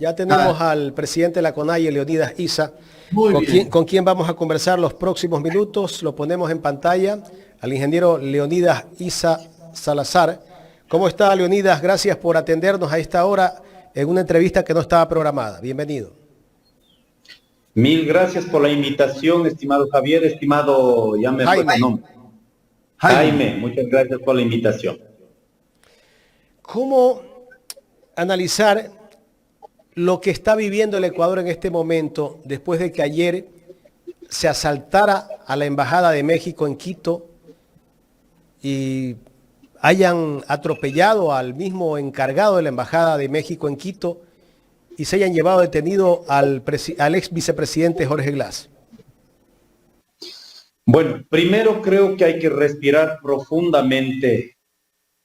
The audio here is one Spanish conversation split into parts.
Ya tenemos al presidente de la CONAIE, Leonidas Issa, con quien vamos a conversar los próximos minutos. Lo ponemos en pantalla al ingeniero Leonidas Issa Salazar. ¿Cómo está, Leonidas? Gracias por atendernos a esta hora en una entrevista que no estaba programada. Bienvenido. Mil gracias por la invitación, estimado Javier, estimado, ya me fue tu nombre. Jaime, muchas gracias por la invitación. ¿Cómo analizar lo que está viviendo el Ecuador en este momento, después de que ayer se asaltara a la Embajada de México en Quito y hayan atropellado al mismo encargado de la Embajada de México en Quito y se hayan llevado detenido al ex vicepresidente Jorge Glass? Bueno, primero creo que hay que respirar profundamente,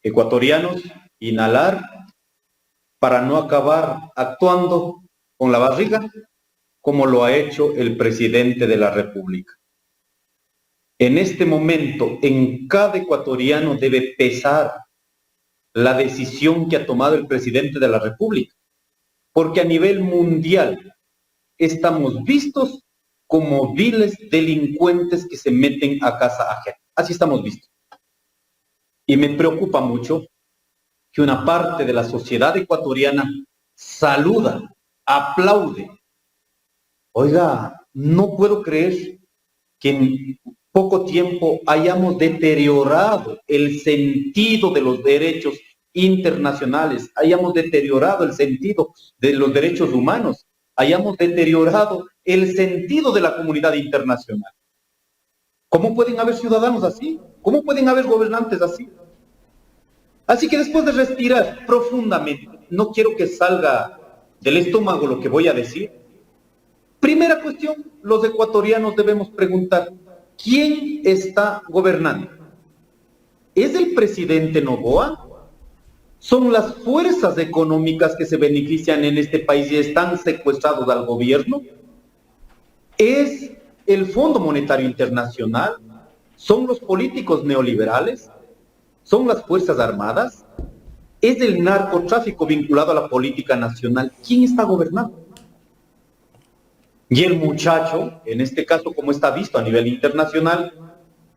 ecuatorianos, inhalar, para no acabar actuando con la barriga como lo ha hecho el presidente de la República. En este momento, en cada ecuatoriano debe pesar la decisión que ha tomado el presidente de la República, porque a nivel mundial estamos vistos como viles delincuentes que se meten a casa ajena. Así estamos vistos. Y me preocupa mucho que una parte de la sociedad ecuatoriana saluda, aplaude. Oiga, no puedo creer que en poco tiempo hayamos deteriorado el sentido de los derechos internacionales, hayamos deteriorado el sentido de los derechos humanos, hayamos deteriorado el sentido de la comunidad internacional. ¿Cómo pueden haber ciudadanos así? ¿Cómo pueden haber gobernantes así? Así que después de respirar profundamente, no quiero que salga del estómago lo que voy a decir. Primera cuestión, los ecuatorianos debemos preguntar, ¿quién está gobernando? ¿Es el presidente Noboa? ¿Son las fuerzas económicas que se benefician en este país y están secuestrados al gobierno? ¿Es el Fondo Monetario Internacional? ¿Son los políticos neoliberales? ¿Son las Fuerzas Armadas? ¿Es el narcotráfico vinculado a la política nacional? ¿Quién está gobernando? Y el muchacho, en este caso como está visto a nivel internacional,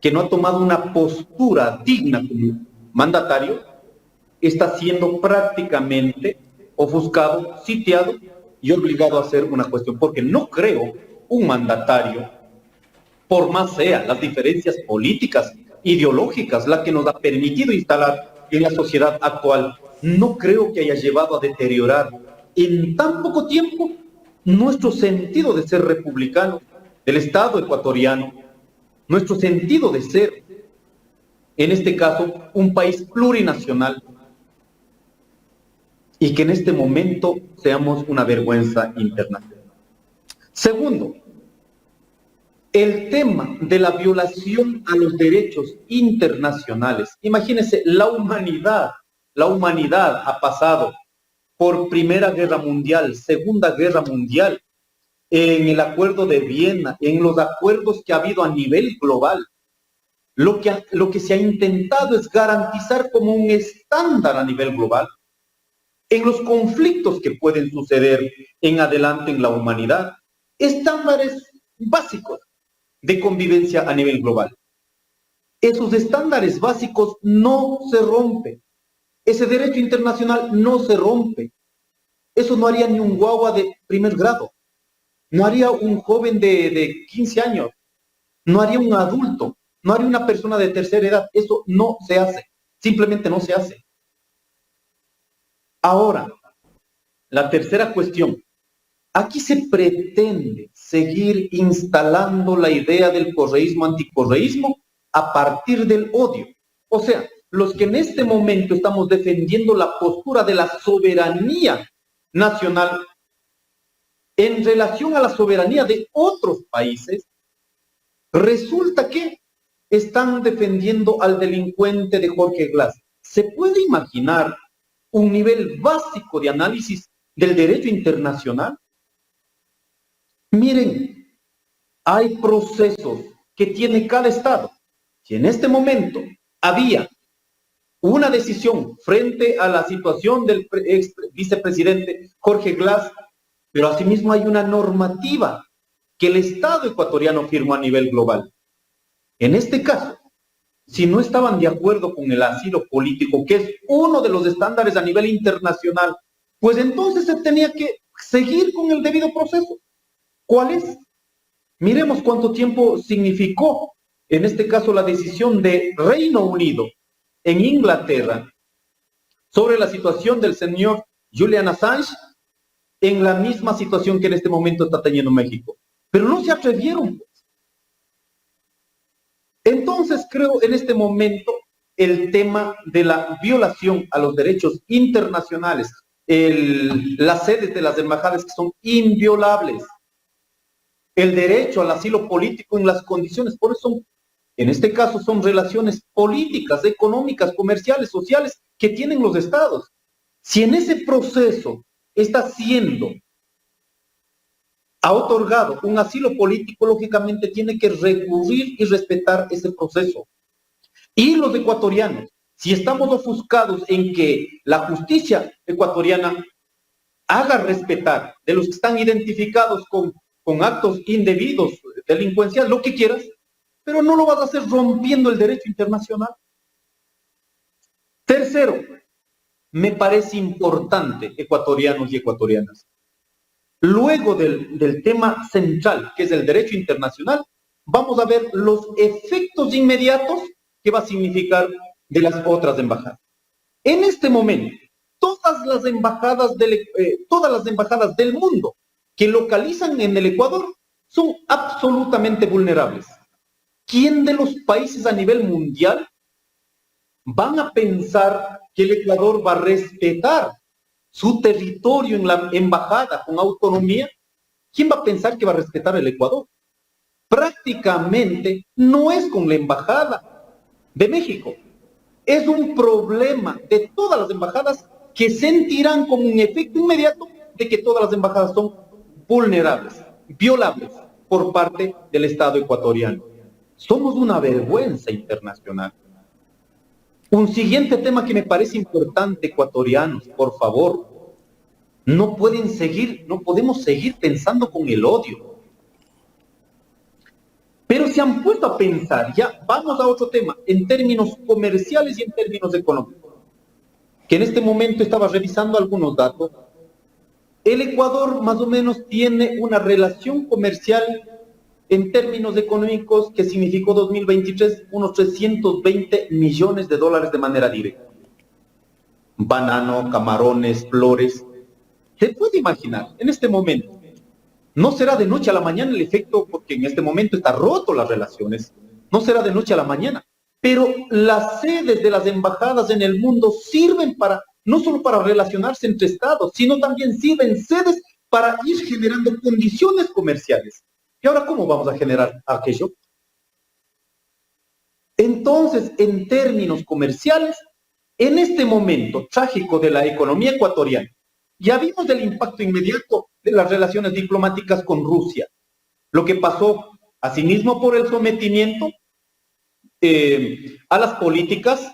que no ha tomado una postura digna como mandatario, está siendo prácticamente ofuscado, sitiado y obligado a hacer una cuestión, porque no creo un mandatario, por más sean las diferencias políticas, ideológicas, la que nos ha permitido instalar en la sociedad actual, no creo que haya llevado a deteriorar en tan poco tiempo nuestro sentido de ser republicano, del Estado ecuatoriano, nuestro sentido de ser, en este caso, un país plurinacional, y que en este momento seamos una vergüenza internacional. Segundo, el tema de la violación a los derechos internacionales. Imagínense, la humanidad ha pasado por Primera Guerra Mundial, Segunda Guerra Mundial, en el Acuerdo de Viena, en los acuerdos que ha habido a nivel global. Lo que se ha intentado es garantizar como un estándar a nivel global en los conflictos que pueden suceder en adelante en la humanidad, estándares básicos de convivencia a nivel global. Esos estándares básicos no se rompen. Ese derecho internacional no se rompe. Eso no haría ni un guagua de primer grado. No haría un joven de 15 años. No haría un adulto. No haría una persona de tercera edad. Eso no se hace. Simplemente no se hace. Ahora, la tercera cuestión. Aquí se pretende seguir instalando la idea del correísmo, anticorreísmo, a partir del odio. O sea, los que en este momento estamos defendiendo la postura de la soberanía nacional en relación a la soberanía de otros países, resulta que están defendiendo al delincuente de Jorge Glass. ¿Se puede imaginar un nivel básico de análisis del derecho internacional? Miren, hay procesos que tiene cada Estado. Si en este momento había una decisión frente a la situación del ex vicepresidente Jorge Glass, pero asimismo hay una normativa que el Estado ecuatoriano firmó a nivel global. En este caso, si no estaban de acuerdo con el asilo político, que es uno de los estándares a nivel internacional, pues entonces se tenía que seguir con el debido proceso. ¿Cuál es? Miremos cuánto tiempo significó, en este caso, la decisión de Reino Unido en Inglaterra sobre la situación del señor Julian Assange en la misma situación que en este momento está teniendo México. Pero no se atrevieron. Entonces creo en este momento el tema de la violación a los derechos internacionales, las sedes de las embajadas que son inviolables, el derecho al asilo político en las condiciones, por eso en este caso son relaciones políticas, económicas, comerciales, sociales que tienen los estados. Si en ese proceso está siendo ha otorgado un asilo político, lógicamente tiene que recurrir y respetar ese proceso. Y los ecuatorianos, si estamos ofuscados en que la justicia ecuatoriana haga respetar de los que están identificados con actos indebidos, delincuenciales, lo que quieras, pero no lo vas a hacer rompiendo el derecho internacional. Tercero, me parece importante, ecuatorianos y ecuatorianas, luego del tema central, que es el derecho internacional, vamos a ver los efectos inmediatos que va a significar de las otras embajadas. En este momento, todas las embajadas del mundo que localizan en el Ecuador son absolutamente vulnerables. ¿Quién de los países a nivel mundial van a pensar que el Ecuador va a respetar su territorio en la embajada con autonomía? ¿Quién va a pensar que va a respetar el Ecuador? Prácticamente no es con la embajada de México. Es un problema de todas las embajadas que sentirán como un efecto inmediato de que todas las embajadas son vulnerables, violables por parte del Estado ecuatoriano. Somos una vergüenza internacional. Un siguiente tema que me parece importante, ecuatorianos, por favor, no podemos seguir pensando con el odio. Pero se han puesto a pensar, ya vamos a otro tema, en términos comerciales y en términos económicos, que en este momento estaba revisando algunos datos. El Ecuador más o menos tiene una relación comercial en términos económicos que significó 2023 unos 320 millones de dólares de manera directa. Banano, camarones, flores. ¿Se puede imaginar en este momento? No será de noche a la mañana el efecto, porque en este momento está roto las relaciones. No será de noche a la mañana. Pero las sedes de las embajadas en el mundo sirven para, no solo para relacionarse entre estados, sino también sirven sedes para ir generando condiciones comerciales. ¿Y ahora cómo vamos a generar aquello? Entonces, en términos comerciales, en este momento trágico de la economía ecuatoriana, ya vimos el impacto inmediato de las relaciones diplomáticas con Rusia. Lo que pasó, asimismo, por el sometimiento a las políticas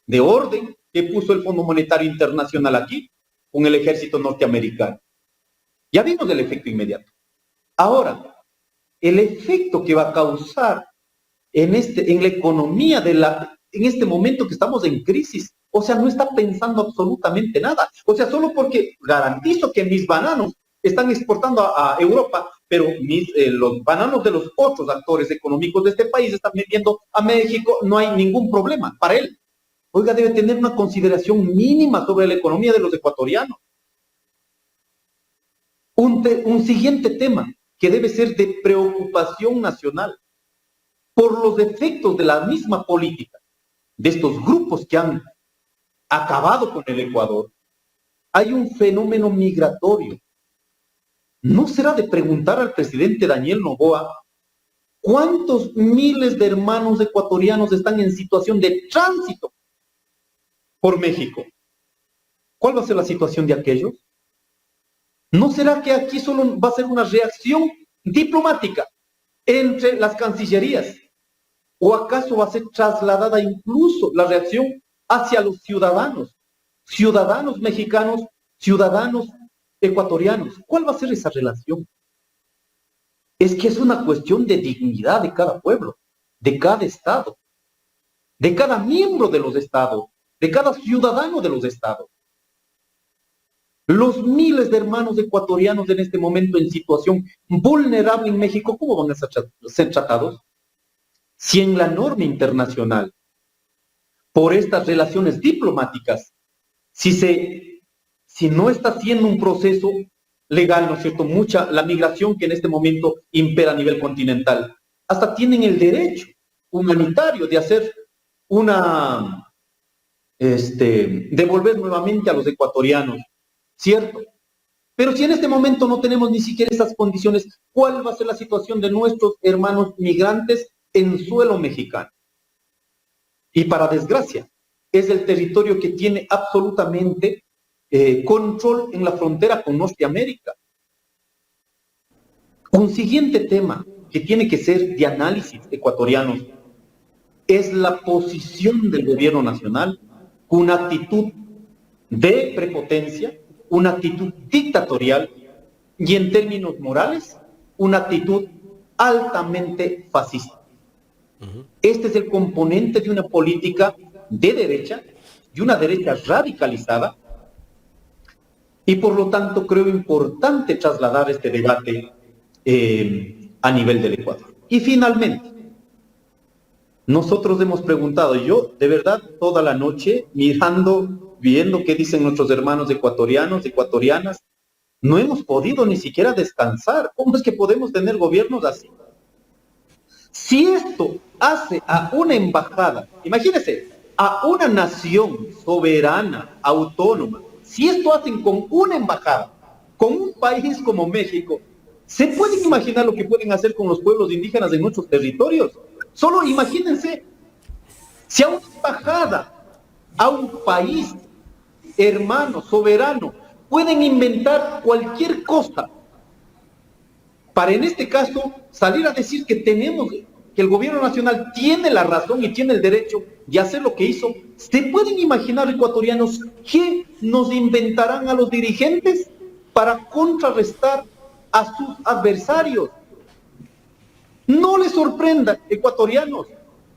de orden que puso el Fondo Monetario Internacional aquí, con el ejército norteamericano. Ya vimos el efecto inmediato. Ahora, el efecto que va a causar en la economía en este momento que estamos en crisis, o sea, no está pensando absolutamente nada. O sea, solo porque garantizo que mis bananos están exportando a Europa, pero los bananos de los otros actores económicos de este país están vendiendo a México, no hay ningún problema para él. Oiga, debe tener una consideración mínima sobre la economía de los ecuatorianos. Un siguiente tema que debe ser de preocupación nacional por los efectos de la misma política de estos grupos que han acabado con el Ecuador. Hay un fenómeno migratorio. ¿No será de preguntar al presidente Daniel Noboa cuántos miles de hermanos ecuatorianos están en situación de tránsito por México? ¿Cuál va a ser la situación de aquellos? ¿No será que aquí solo va a ser una reacción diplomática entre las cancillerías? ¿O acaso va a ser trasladada incluso la reacción hacia los ciudadanos? Ciudadanos mexicanos, ciudadanos ecuatorianos. ¿Cuál va a ser esa relación? Es que es una cuestión de dignidad de cada pueblo, de cada estado, de cada miembro de los estados, de cada ciudadano de los estados. Los miles de hermanos ecuatorianos en este momento en situación vulnerable en México, ¿cómo van a ser tratados? Si en la norma internacional, por estas relaciones diplomáticas, si no está haciendo un proceso legal, ¿no es cierto? La migración que en este momento impera a nivel continental, hasta tienen el derecho humanitario de hacer devolver nuevamente a los ecuatorianos, ¿cierto? Pero si en este momento no tenemos ni siquiera esas condiciones, ¿cuál va a ser la situación de nuestros hermanos migrantes en suelo mexicano? Y para desgracia, es el territorio que tiene absolutamente control en la frontera con Norteamérica. Un siguiente tema que tiene que ser de análisis ecuatorianos es la posición del gobierno nacional, una actitud de prepotencia, una actitud dictatorial y en términos morales, una actitud altamente fascista. Este es el componente de una política de derecha, de una derecha radicalizada, y por lo tanto creo importante trasladar este debate a nivel del Ecuador. Y finalmente, nosotros hemos preguntado, yo de verdad toda la noche mirando, viendo qué dicen nuestros hermanos ecuatorianos, ecuatorianas, no hemos podido ni siquiera descansar. ¿Cómo es que podemos tener gobiernos así? Si esto hace a una embajada, imagínense, a una nación soberana, autónoma, si esto hacen con una embajada, con un país como México, ¿se pueden imaginar lo que pueden hacer con los pueblos indígenas en nuestros territorios? Solo imagínense, si a una embajada, a un país hermano, soberano, pueden inventar cualquier cosa para en este caso salir a decir que el gobierno nacional tiene la razón y tiene el derecho de hacer lo que hizo. ¿Se pueden imaginar, ecuatorianos, qué nos inventarán a los dirigentes para contrarrestar a sus adversarios? No les sorprenda, ecuatorianos,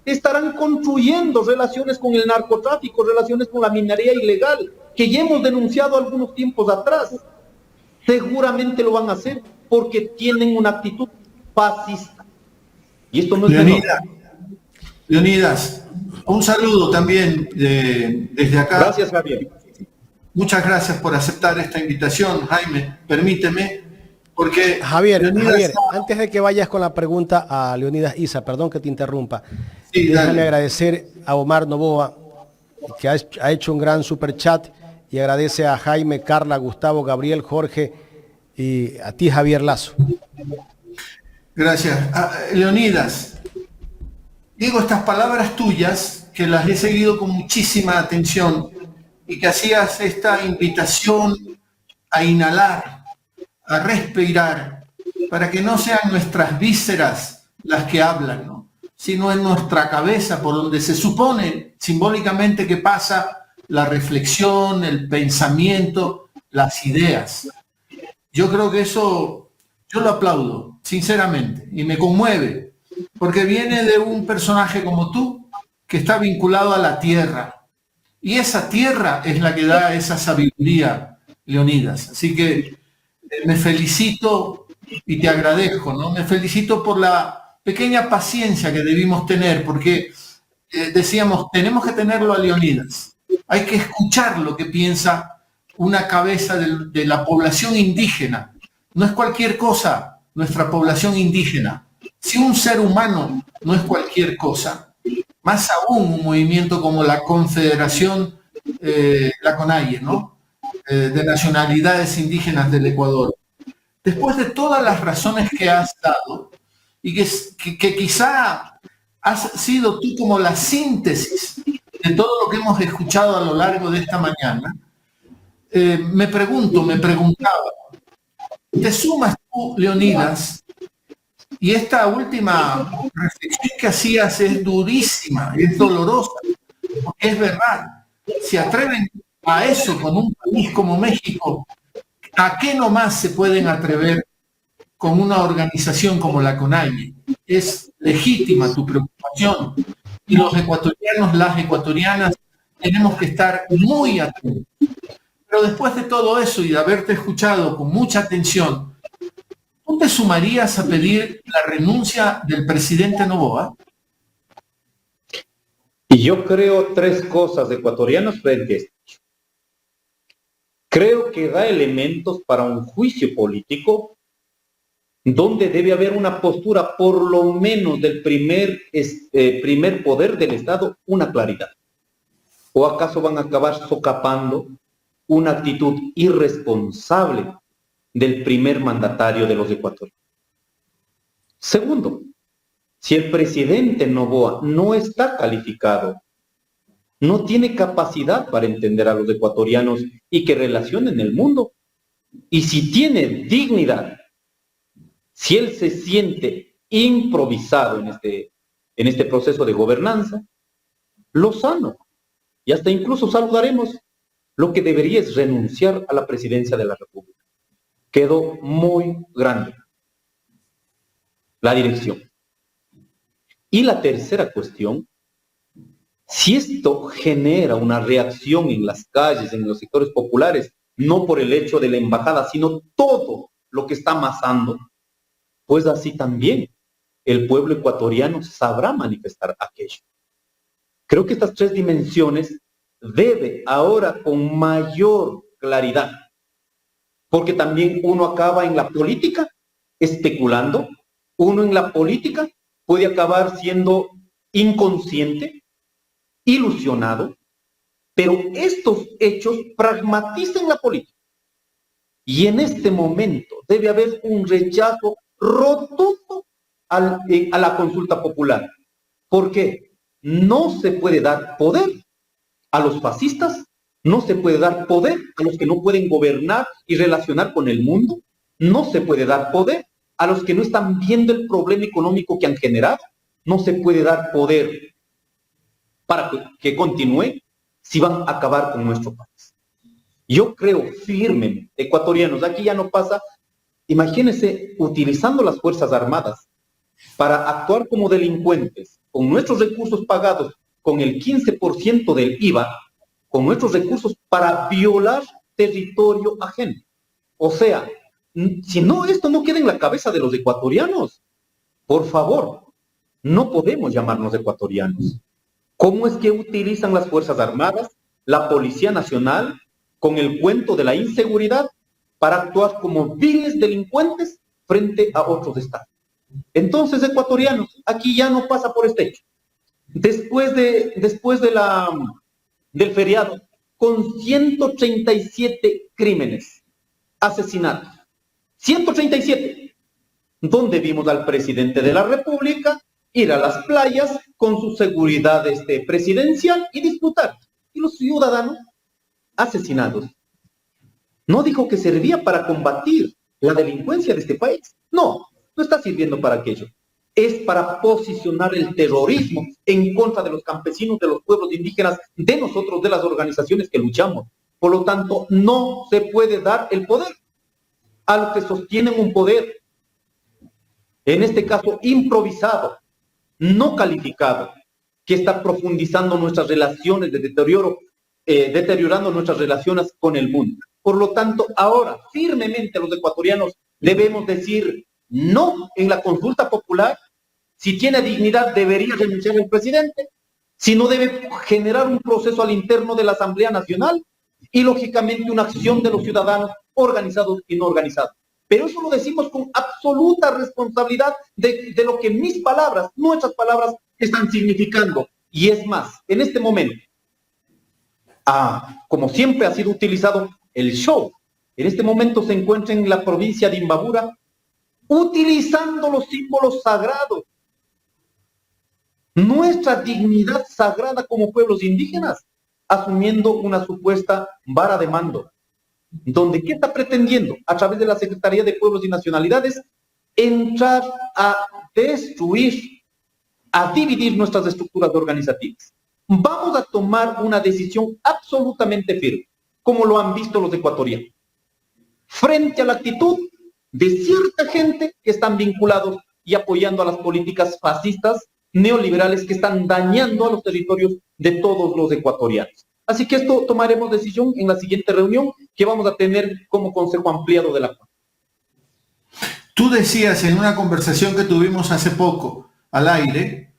estarán construyendo relaciones con el narcotráfico, relaciones con la minería ilegal, que ya hemos denunciado algunos tiempos atrás. Seguramente lo van a hacer porque tienen una actitud fascista. Y esto no es Leonidas, un saludo también desde acá. Gracias, Javier. Muchas gracias por aceptar esta invitación, Jaime. Permíteme, porque... Javier, antes de que vayas con la pregunta a Leonidas Issa, perdón que te interrumpa, sí, déjame agradecer a Omar Novoa, que ha hecho un gran super chat, y agradece a Jaime, Carla, Gustavo, Gabriel, Jorge y a ti, Javier Lazo. Gracias. Leonidas, digo estas palabras tuyas, que las he seguido con muchísima atención, y que hacías esta invitación a inhalar, a respirar, para que no sean nuestras vísceras las que hablan, ¿no?, sino en nuestra cabeza, por donde se supone simbólicamente que pasa la reflexión, el pensamiento, las ideas. Yo creo que eso, yo lo aplaudo, sinceramente, y me conmueve, porque viene de un personaje como tú, que está vinculado a la tierra, y esa tierra es la que da esa sabiduría, Leonidas. Así que me felicito y te agradezco, ¿no? Me felicito por la pequeña paciencia que debimos tener, porque decíamos, tenemos que tenerlo a Leonidas. Hay que escuchar lo que piensa una cabeza de la población indígena. No es cualquier cosa nuestra población indígena. Si un ser humano no es cualquier cosa, más aún un movimiento como la Confederación, la CONAIE, ¿no?, de nacionalidades indígenas del Ecuador. Después de todas las razones que has dado, y que quizá has sido tú como la síntesis de todo lo que hemos escuchado a lo largo de esta mañana, me preguntaba, ¿te sumas tú, Leonidas? Y esta última reflexión que hacías es durísima, es dolorosa, porque es verdad, se atreven a eso con un país como México, ¿A qué nomás se pueden atrever con una organización como la CONAIE? Es legítima tu preocupación y los ecuatorianos, las ecuatorianas, tenemos que estar muy atentos. Pero después de todo eso y de haberte escuchado con mucha atención, ¿tú te sumarías a pedir la renuncia del presidente Noboa? Y yo creo tres cosas de ecuatorianos frente a esto. Creo que da elementos para un juicio político donde debe haber una postura, por lo menos del primer poder del Estado, una claridad. ¿O acaso van a acabar socapando una actitud irresponsable del primer mandatario de los ecuatorianos? Segundo, si el presidente Noboa no está calificado, no tiene capacidad para entender a los ecuatorianos y que relacionen el mundo, y si tiene dignidad, si él se siente improvisado en este proceso de gobernanza, lo sano, y hasta incluso saludaremos. Lo que debería es renunciar a la presidencia de la República. Quedó muy grande la dirección. Y la tercera cuestión, si esto genera una reacción en las calles, en los sectores populares, no por el hecho de la embajada, sino todo lo que está amasando, pues así también el pueblo ecuatoriano sabrá manifestar aquello. Creo que estas tres dimensiones debe ahora con mayor claridad, porque también uno acaba en la política especulando, uno en la política puede acabar siendo inconsciente, ilusionado, pero estos hechos pragmatizan la política. Y en este momento debe haber un rechazo rotundo a la consulta popular. ¿Por qué? No se puede dar poder a los fascistas, no se puede dar poder a los que no pueden gobernar y relacionar con el mundo, no se puede dar poder a los que no están viendo el problema económico que han generado, no se puede dar poder para que continúe si van a acabar con nuestro país. Yo creo firmemente, ecuatorianos, aquí ya no pasa, imagínense utilizando las Fuerzas Armadas para actuar como delincuentes, con nuestros recursos pagados, con el 15% del IVA, con nuestros recursos para violar territorio ajeno. O sea, si no, esto no queda en la cabeza de los ecuatorianos. Por favor, no podemos llamarnos ecuatorianos. ¿Cómo es que utilizan las Fuerzas Armadas, la Policía Nacional, con el cuento de la inseguridad para actuar como viles delincuentes frente a otros estados? Entonces, ecuatorianos, aquí ya no pasa por este hecho. Después del feriado, con 137 crímenes, asesinatos, 137, donde vimos al presidente de la República ir a las playas con su seguridad presidencial y disfrutar. Y los ciudadanos asesinados. No dijo que servía para combatir la delincuencia de este país. No, no está sirviendo para aquello. Es para posicionar el terrorismo en contra de los campesinos, de los pueblos indígenas, de nosotros, de las organizaciones que luchamos. Por lo tanto, no se puede dar el poder a los que sostienen un poder, en este caso improvisado, no calificado, que está profundizando nuestras relaciones de deterioro, deteriorando nuestras relaciones con el mundo. Por lo tanto, ahora, firmemente los ecuatorianos debemos decir no en la consulta popular. Si tiene dignidad, debería renunciar el presidente. Si no, debe generar un proceso al interno de la Asamblea Nacional y, lógicamente, una acción de los ciudadanos organizados y no organizados. Pero eso lo decimos con absoluta responsabilidad de lo que mis palabras, nuestras palabras, están significando. Y es más, en este momento, como siempre ha sido utilizado el show, en este momento se encuentra en la provincia de Imbabura, utilizando los símbolos sagrados, nuestra dignidad sagrada como pueblos indígenas, asumiendo una supuesta vara de mando, donde ¿qué está pretendiendo? A través de la Secretaría de Pueblos y Nacionalidades, entrar a destruir, a dividir nuestras estructuras organizativas. Vamos a tomar una decisión absolutamente firme, como lo han visto los ecuatorianos. frente a la actitud de cierta gente que están vinculados y apoyando a las políticas fascistas neoliberales que están dañando a los territorios de todos los ecuatorianos. Así que esto tomaremos decisión en la siguiente reunión que vamos a tener como Consejo Ampliado de la CONAIE. Tú decías en una conversación que tuvimos hace poco al aire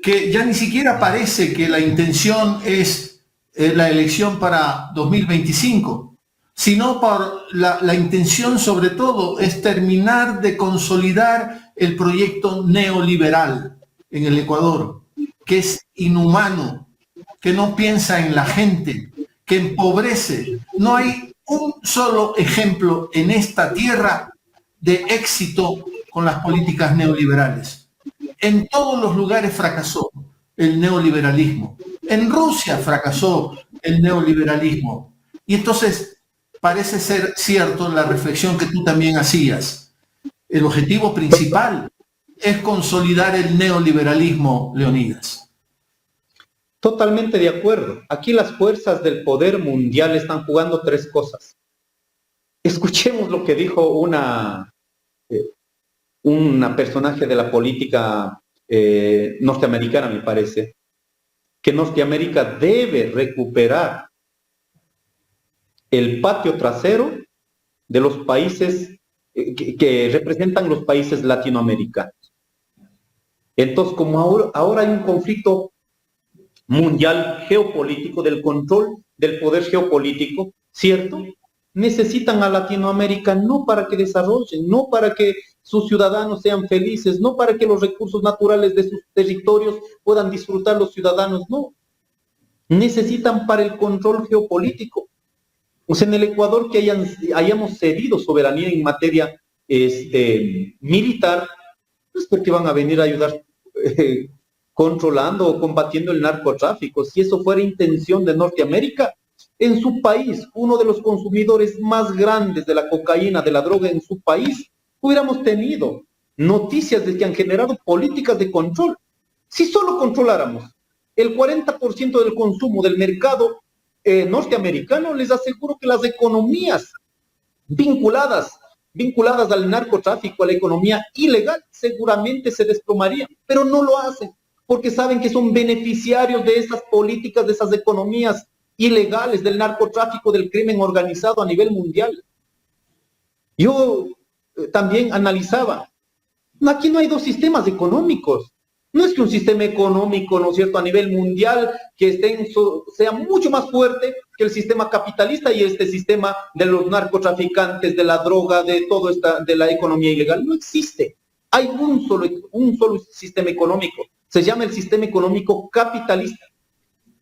que ya ni siquiera parece que la intención es la elección para 2025, sino por la intención sobre todo es terminar de consolidar el proyecto neoliberal en el Ecuador, que es inhumano, que no piensa en la gente, que empobrece. No hay un solo ejemplo en esta tierra de éxito con las políticas neoliberales. En todos los lugares fracasó el neoliberalismo. En Rusia fracasó el neoliberalismo. Y entonces parece ser cierto la reflexión que tú también hacías. El objetivo principal es consolidar el neoliberalismo, Leonidas. Totalmente de acuerdo. Aquí las fuerzas del poder mundial están jugando tres cosas. Escuchemos lo que dijo una personaje de la política norteamericana, me parece, que Norteamérica debe recuperar el patio trasero de los países que representan los países latinoamericanos. Entonces, como ahora hay un conflicto mundial geopolítico, del control del poder geopolítico, ¿cierto? Necesitan a Latinoamérica no para que desarrollen, no para que sus ciudadanos sean felices, no para que los recursos naturales de sus territorios puedan disfrutar los ciudadanos, no. Necesitan para el control geopolítico. O sea, en el Ecuador que hayamos cedido soberanía en materia militar, no es porque van a venir a ayudar controlando o combatiendo el narcotráfico. Si eso fuera intención de Norteamérica, en su país, uno de los consumidores más grandes de la cocaína, de la droga en su país, hubiéramos tenido noticias de que han generado políticas de control. Si solo controláramos el 40% del consumo del mercado norteamericano, les aseguro que las economías vinculadas al narcotráfico, a la economía ilegal, seguramente se desplomarían, pero no lo hacen, porque saben que son beneficiarios de esas políticas, de esas economías ilegales, del narcotráfico, del crimen organizado a nivel mundial. Yo también analizaba, aquí no hay dos sistemas económicos. No es que un sistema económico, ¿no es cierto?, a nivel mundial que sea mucho más fuerte que el sistema capitalista y este sistema de los narcotraficantes, de la droga, de todo de la economía ilegal. No existe. Hay un solo sistema económico. Se llama el sistema económico capitalista.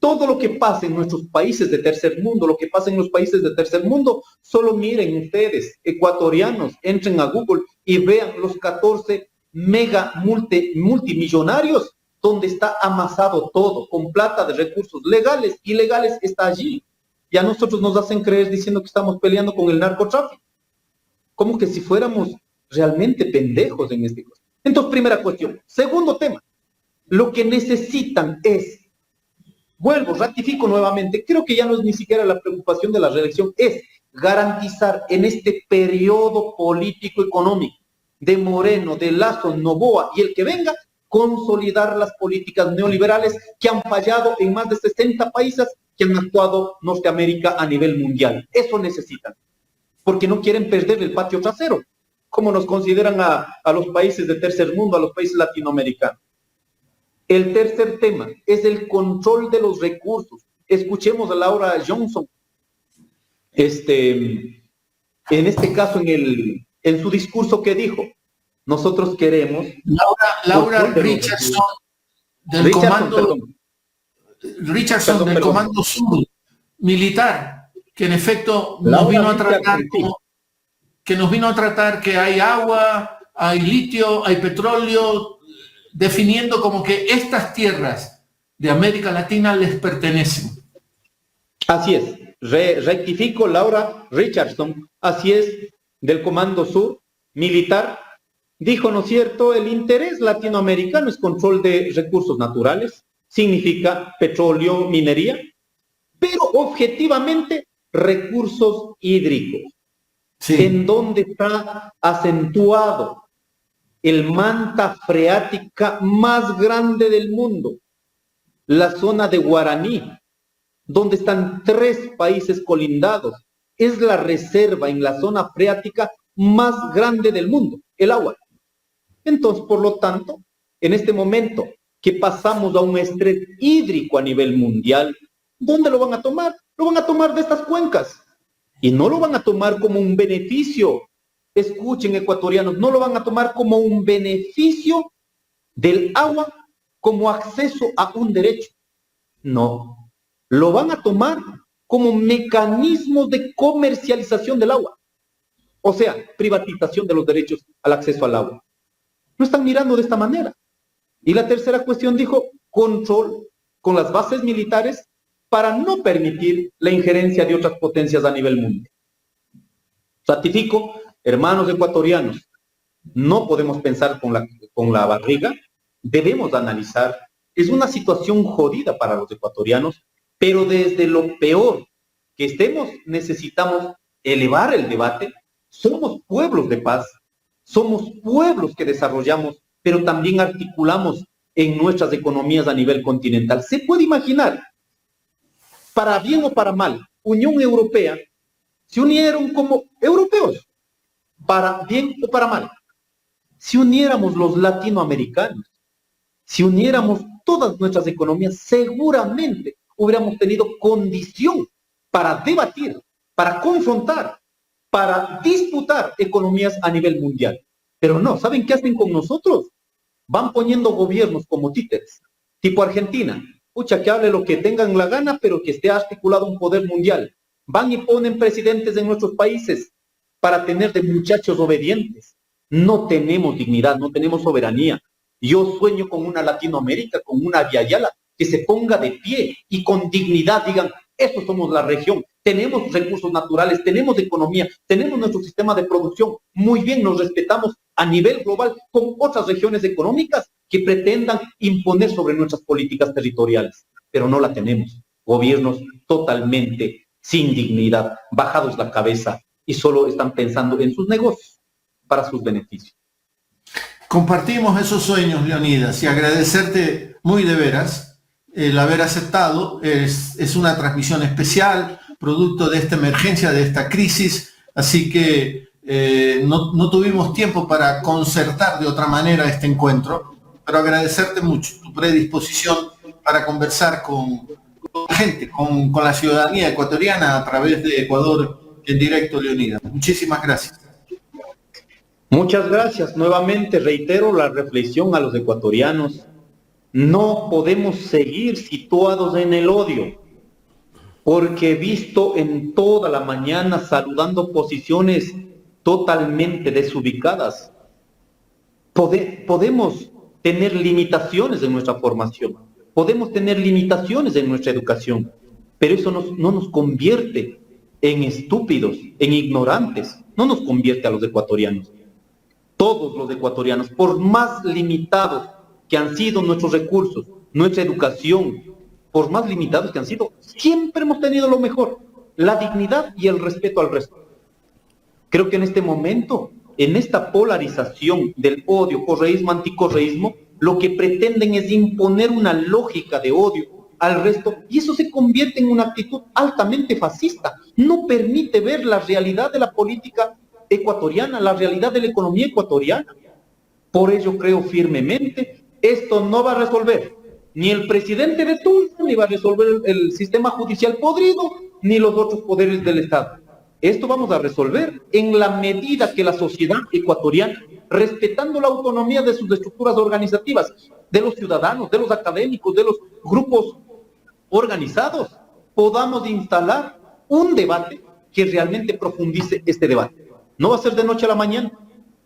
Todo lo que pasa en nuestros países de tercer mundo, lo que pasa en los países de tercer mundo, solo miren ustedes, ecuatorianos, entren a Google y vean los 14 multimillonarios donde está amasado todo, con plata de recursos legales, ilegales, está allí. Y a nosotros nos hacen creer diciendo que estamos peleando con el narcotráfico. Como que si fuéramos realmente pendejos en este caso. Entonces, primera cuestión. Segundo tema, lo que necesitan es, vuelvo, ratifico nuevamente, creo que ya no es ni siquiera la preocupación de la reelección, es garantizar en este periodo político-económico de Moreno, de Lazo, Noboa y el que venga, consolidar las políticas neoliberales que han fallado en más de 60 países que han actuado Norteamérica a nivel mundial. Eso necesitan, porque no quieren perder el patio trasero, como nos consideran a los países de tercer mundo, a los países latinoamericanos. El tercer tema es el control de los recursos. Escuchemos a Laura Johnson, en este caso en su discurso que dijo, nosotros queremos... Laura Richardson, del Comando Sur militar, que en efecto nos vino a tratar que hay agua, hay litio, hay petróleo, definiendo como que estas tierras de América Latina les pertenecen. Así es, rectifico, Laura Richardson, así es, del Comando Sur militar, dijo, ¿no es cierto?, el interés latinoamericano es control de recursos naturales, significa petróleo, minería, pero objetivamente recursos hídricos. Sí. en donde está acentuado el manta freática más grande del mundo, la zona de Guaraní, donde están 3 países colindados. Es la reserva en la zona freática más grande del mundo, el agua. Entonces, por lo tanto, en este momento que pasamos a un estrés hídrico a nivel mundial, ¿dónde lo van a tomar? Lo van a tomar de estas cuencas. Y no lo van a tomar como un beneficio. Escuchen, ecuatorianos, no lo van a tomar como un beneficio del agua como acceso a un derecho. No, lo van a tomar como mecanismos de comercialización del agua. O sea, privatización de los derechos al acceso al agua. No están mirando de esta manera. Y la tercera cuestión dijo, control con las bases militares para no permitir la injerencia de otras potencias a nivel mundial. Ratifico, hermanos ecuatorianos, no podemos pensar con la barriga, debemos analizar. Es una situación jodida para los ecuatorianos, pero desde lo peor que estemos, necesitamos elevar el debate. Somos pueblos de paz, somos pueblos que desarrollamos, pero también articulamos en nuestras economías a nivel continental. Se puede imaginar, para bien o para mal, Unión Europea se unieron como europeos, para bien o para mal. Si uniéramos los latinoamericanos, si uniéramos todas nuestras economías, seguramente hubiéramos tenido condición para debatir, para confrontar, para disputar economías a nivel mundial. Pero no, ¿saben qué hacen con nosotros? Van poniendo gobiernos como títeres, tipo Argentina. Pucha, que hable lo que tengan la gana, pero que esté articulado un poder mundial. Van y ponen presidentes en nuestros países para tener de muchachos obedientes. No tenemos dignidad, no tenemos soberanía. Yo sueño con una Latinoamérica, con una Via Yala, que se ponga de pie y con dignidad digan, estos somos la región, tenemos recursos naturales, tenemos economía, tenemos nuestro sistema de producción, muy bien, nos respetamos a nivel global con otras regiones económicas que pretendan imponer sobre nuestras políticas territoriales, pero no la tenemos. Gobiernos totalmente sin dignidad, bajados la cabeza y solo están pensando en sus negocios para sus beneficios. Compartimos esos sueños, Leonidas, y agradecerte muy de veras el haber aceptado. Es una transmisión especial, producto de esta emergencia, de esta crisis, así que no tuvimos tiempo para concertar de otra manera este encuentro, pero agradecerte mucho tu predisposición para conversar con la gente, con la ciudadanía ecuatoriana a través de Ecuador en directo, Leonidas. Muchísimas gracias. Muchas gracias. Nuevamente reitero la reflexión a los ecuatorianos. No podemos seguir situados en el odio, porque he visto en toda la mañana saludando posiciones totalmente desubicadas. Podemos tener limitaciones en nuestra formación, podemos tener limitaciones en nuestra educación, pero eso no nos convierte en estúpidos, en ignorantes, no nos convierte a los ecuatorianos. Todos los ecuatorianos, por más limitados que han sido nuestros recursos, nuestra educación, por más limitados que han sido, siempre hemos tenido lo mejor, la dignidad y el respeto al resto. Creo que en este momento, en esta polarización del odio, correísmo, anticorreísmo, lo que pretenden es imponer una lógica de odio al resto, y eso se convierte en una actitud altamente fascista. No permite ver la realidad de la política ecuatoriana, la realidad de la economía ecuatoriana. Por ello creo firmemente, esto no va a resolver ni el presidente de turno, ni va a resolver el sistema judicial podrido, ni los otros poderes del Estado. Esto vamos a resolver en la medida que la sociedad ecuatoriana, respetando la autonomía de sus estructuras organizativas, de los ciudadanos, de los académicos, de los grupos organizados, podamos instalar un debate que realmente profundice este debate. No va a ser de noche a la mañana.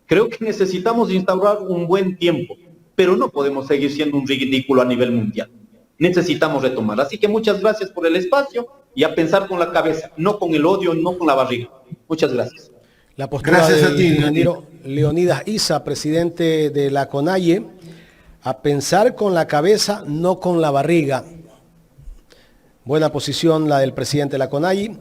Creo que necesitamos instaurar un buen tiempo, pero no podemos seguir siendo un ridículo a nivel mundial. Necesitamos retomar. Así que muchas gracias por el espacio y a pensar con la cabeza, no con el odio, no con la barriga. Muchas gracias. La postura del ingeniero Leonidas Issa, presidente de la CONAIE, a pensar con la cabeza, no con la barriga. Buena posición la del presidente de la CONAIE.